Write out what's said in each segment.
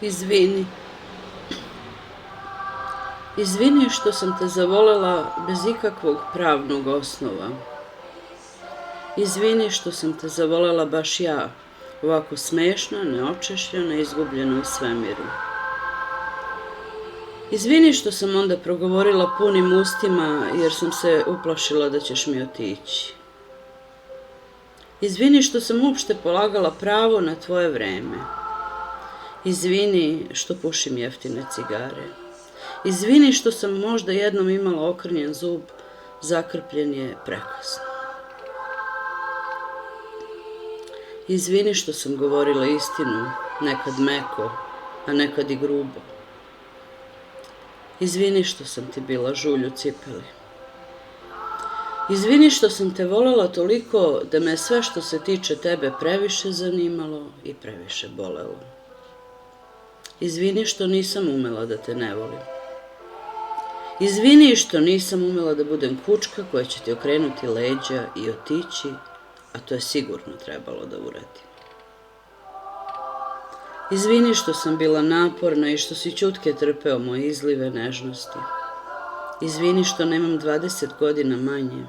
Izvini. Izvini što sam te zavolela bez ikakvog pravnog osnova. Izvini što sam te zavolela baš ja, ovako smešna, neočešljena, izgubljena u svemiru. Izvini što sam onda progovorila punim ustima jer sam se uplašila da ćeš mi otići. Izvini što sam uopšte polagala pravo na tvoje vreme. Izvini što pušim jeftine cigare. Izvini što sam možda jednom imala okrnjen zub, zakrpljen je prekasno. Izvini što sam govorila istinu, nekad meko, a nekad i grubo. Izvini što sam ti bila žulj u cipeli. Izvini što sam te volela toliko da me sve što se tiče tebe previše zanimalo i previše bolelo. Izvini što nisam umela da te ne volim. Izvini što nisam umela da budem kučka koja će ti okrenuti leđa i otići, a to je sigurno trebalo da uradim. Izvini što sam bila naporna i što si ćutke trpeo moje izlive nežnosti. Izvini što nemam 20 godina manje.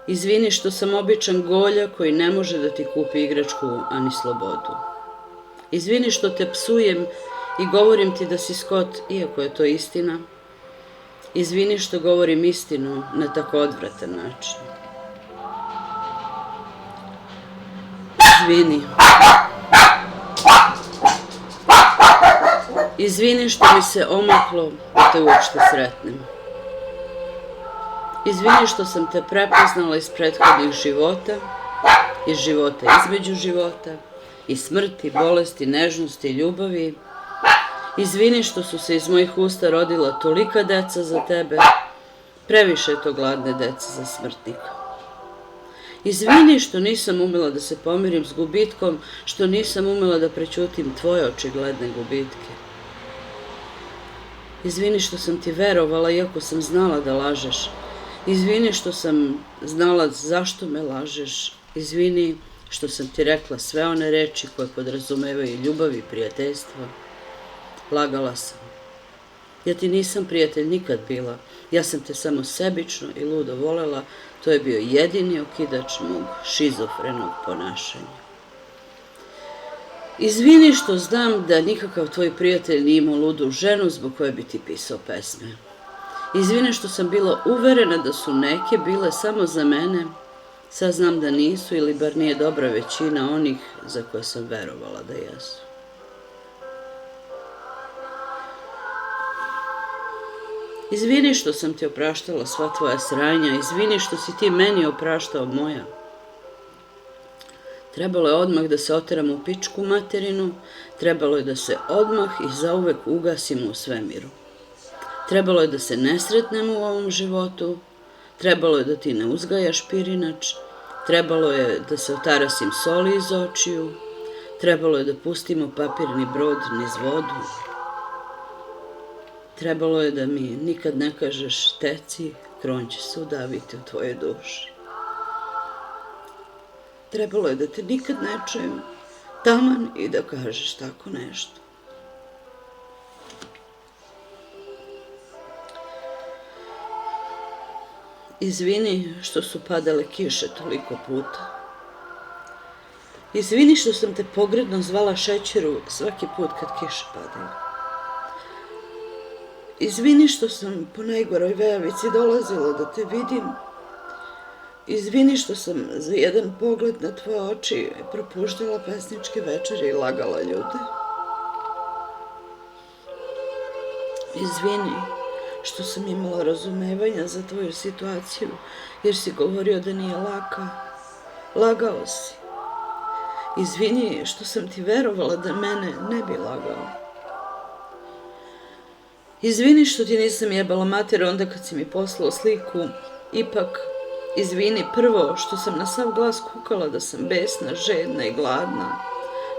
Izvini što sam običan golja koji ne može da ti kupi igračku, ani slobodu. Izvini što te psujem i govorim ti da si skot, iako je to istina. Izvini što govorim istinu na tako odvratan način. Izvini. Izvini što mi se omaklo da te uopšte sretnem. Izvini što sam te prepoznala iz prethodnih života, iz života između života, iz smrti, bolesti, nežnosti i ljubavi. Izvini što su se iz mojih usta rodila tolika deca za tebe, previše je to gladne dece za smrtnika. Izvini što nisam umela da se pomirim s gubitkom, što nisam umela da prećutim tvoje očigledne gubitke. Izvini što sam ti verovala iako sam znala da lažeš. Izvini što sam znala zašto me lažeš. Izvini što sam ti rekla sve one reči koje podrazumevaju ljubav i prijateljstvo. Lagala sam. Ja ti nisam prijatelj nikad bila. Ja sam te samo sebično i ludo volela. To je bio jedini okidač mog šizofrenog ponašanja. Izvini što znam da nikakav tvoj prijatelj nije imao ludu ženu zbog koje bi ti pisao pesme. Izvini što sam bila uverena da su neke bile samo za mene. Sad znam da nisu ili bar nije dobra većina onih za koje sam verovala da jesu. Izvini što sam ti opraštala sva tvoja sranja. Izvini što si ti meni opraštao moja. Trebalo je odmah da se oteramo u pičku materinu, trebalo je da se odmah i zauvek ugasimo u svemiru. Trebalo je da se ne sretnemo u ovom životu, trebalo je da ti ne uzgajaš pirinač, trebalo je da se otarasim soli iz očiju, trebalo je da pustimo papirni brod niz vodu, trebalo je da mi nikad ne kažeš teci, kron će se udaviti u tvojoj duši. Trebalo je da te nikad ne čujem, taman i da kažeš tako nešto. Izvini što su padale kiše toliko puta. Izvini što sam te pogrdno zvala šećeru svaki put kad kiše padaju. Izvini što sam po najgoroj vejavici dolazila da te vidim. Izvini što sam za jedan pogled na tvoje oči propuštala pesničke večeri i lagala ljude. Izvini što sam imala razumevanja za tvoju situaciju, jer si govorio da nije laka. Lagao si. Izvini što sam ti verovala da mene ne bi lagao. Izvini što ti nisam jebala mater onda kad si mi poslao sliku. Ipak, izvini prvo što sam na sav glas kukala da sam besna, žedna i gladna.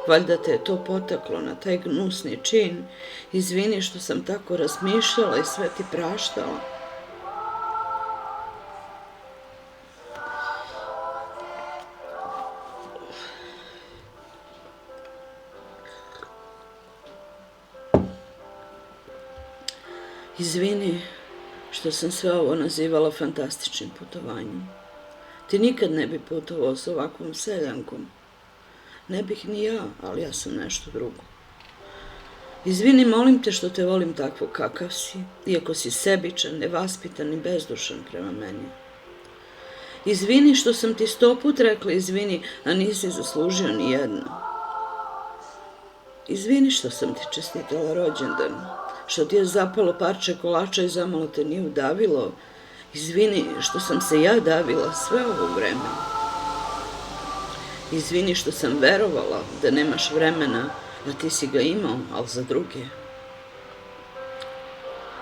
Valjda te je to potaklo na taj gnusni čin. Izvini što sam tako razmišljala i sve ti praštala. Izvini što sam sve ovo nazivala fantastičnim putovanjem. Ti nikad ne bi putovao s ovakvom seljankom. Ne bih ni ja, ali ja sam nešto drugo. Izvini, molim te što te volim takvo kakav si, iako si sebičan, nevaspitan i bezdušan prema meni. Izvini što sam ti 100 put rekla izvini, a nisi zaslužio ni jedno. Izvini što sam ti čestitala rođendan, što ti je zapalo parče kolača i zamalo te nije udavilo. Izvini što sam se ja davila sve ovo vreme. Izvini što sam verovala da nemaš vremena, a ti si ga imao, ali za druge.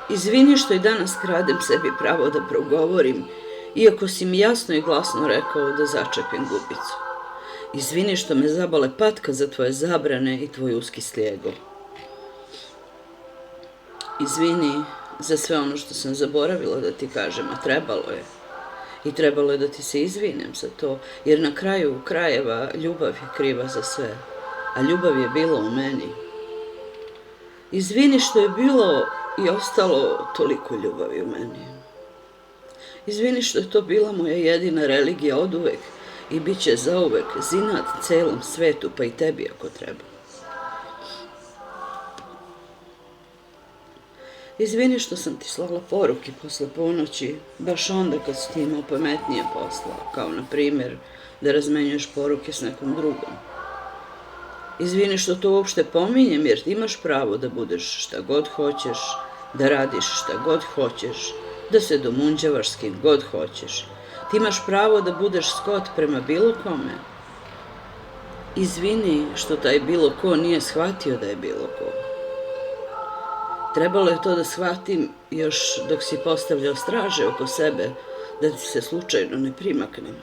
Izvini što i danas kradem sebi pravo da progovorim, iako si mi jasno i glasno rekao da začepim gubicu. Izvini što me zabole patka za tvoje zabrane i tvoj uski slijegov. Izvini za sve ono što sam zaboravila da ti kažem, a trebalo je. I trebalo je da ti se izvinem za to, jer na kraju krajeva ljubav je kriva za sve, a ljubav je bila u meni. Izvini što je bilo i ostalo toliko ljubavi u meni. Izvini što je to bila moja jedina religija oduvek i bit će zauvek zinat celom svetu, pa i tebi ako treba. Izvini što sam ti slala poruke posle ponoći, baš onda kad si ti imao pametnije posla, kao na primjer da razmenjuješ poruke s nekom drugom. Izvini što to uopšte pominjem, jer ti imaš pravo da budeš šta god hoćeš, da radiš šta god hoćeš, da se domunđavaš s kim god hoćeš. Ti imaš pravo da budeš skot prema bilo kome. Izvini što taj bilo ko nije shvatio da je bilo ko. Trebalo je to da shvatim još dok si postavljao straže oko sebe, da ti se slučajno ne primaknem.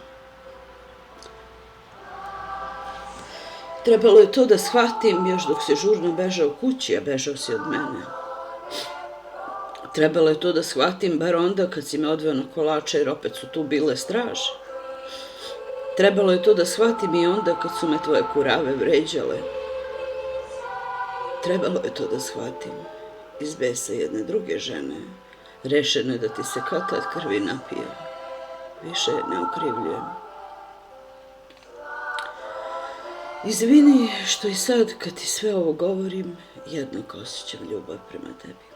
Trebalo je to da shvatim još dok si žurno bežao kući, a bežao si od mene. Trebalo je to da shvatim bar onda kad si me odveo na kolače jer opet su tu bile straže. Trebalo je to da shvatim i onda kad su me tvoje kurave vređale. Trebalo je to da shvatim iz besa jedne druge žene, rešene da ti se kad krvi napije. Više ne okrivljujem. Izvini što i sad kad ti sve ovo govorim, jednako osjećam ljubav prema tebi.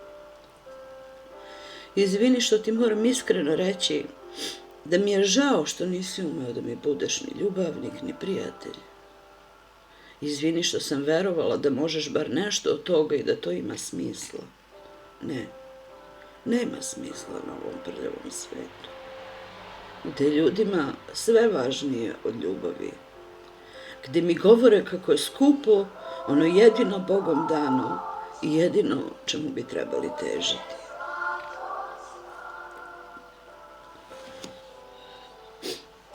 Izvini što ti moram iskreno reći da mi je žao što nisi umeo da mi budeš ni ljubavnik, ni prijatelj. Izvini što sam verovala da možeš bar nešto od toga i da to ima smisla. Ne, nema smisla na ovom prljavom svetu, gde ljudima sve važnije od ljubavi, gde mi govore kako je skupo ono jedino Bogom dano i jedino čemu bi trebali težiti.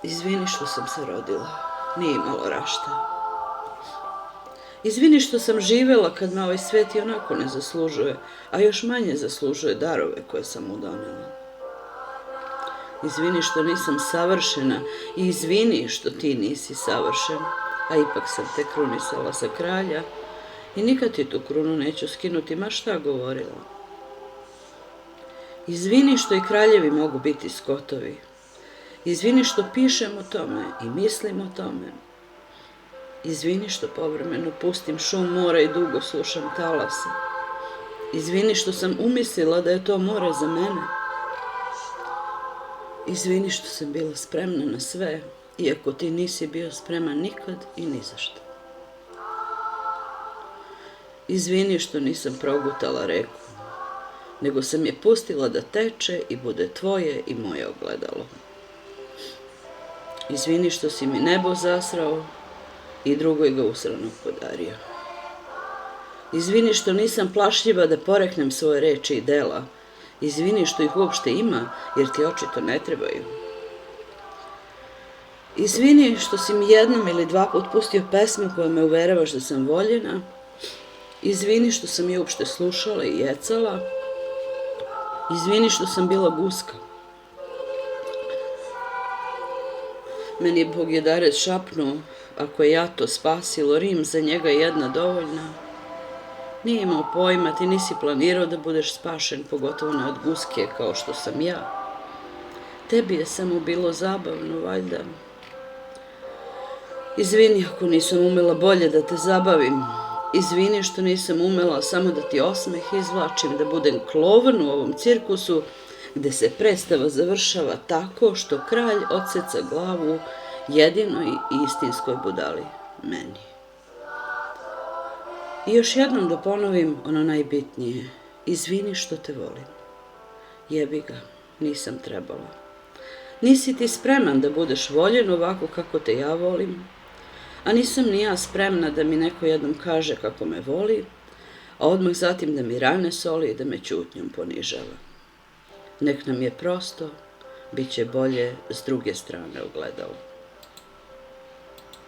Izvini što sam se rodila, nije imalo rašta. Izvini što sam živela kad me ovaj svet i onako ne zaslužuje, a još manje zaslužuje darove koje sam mu donela. Izvini što nisam savršena i izvini što ti nisi savršen, a ipak sam te krunisala sa kralja i nikad ti tu krunu neću skinuti, ma šta govorila. Izvini što i kraljevi mogu biti skotovi. Izvini što pišem o tome i mislim o tome. Izvini što povremeno pustim šum mora i dugo slušam talase. Izvini što sam umislila da je to more za mene. Izvini što sam bila spremna na sve, iako ti nisi bio spreman nikad i ni za što. Izvini što nisam progutala reku, nego sam je pustila da teče i bude tvoje i moje ogledalo. Izvini što si mi nebo zasrao i drugoj ga usranog podario. Izvini što nisam plašljiva da poreknem svoje reči i dela. Izvini što ih uopšte ima, jer ti očito ne trebaju. Izvini što si mi jednom ili 2 put pustio pesmu koja me uveravaš da sam voljena. Izvini što sam je uopšte slušala i jecala. Izvini što sam bila guska. Meni je Bog Jedarec šapnuo, ako je jato spasilo Rim, za njega jedna dovoljna. Nije imao pojma, ti nisi planirao da budeš spašen, pogotovo ne od guske kao što sam ja. Tebi je samo bilo zabavno, valjda. Izvini ako nisam umela bolje da te zabavim. Izvini što nisam umela samo da ti osmeh izvlačim, da budem klovn u ovom cirkusu gde se predstava završava tako što kralj odseca glavu jedinoj i istinskoj budali, meni. I još jednom da ponovim ono najbitnije. Izvini što te volim. Jebi ga, nisam trebala. Nisi ti spreman da budeš voljen ovako kako te ja volim, a nisam ni ja spremna da mi neko jednom kaže kako me voli, a odmah zatim da mi rane soli i da me ćutnjom ponižava. Nek nam je prosto, bit će bolje s druge strane ogledala.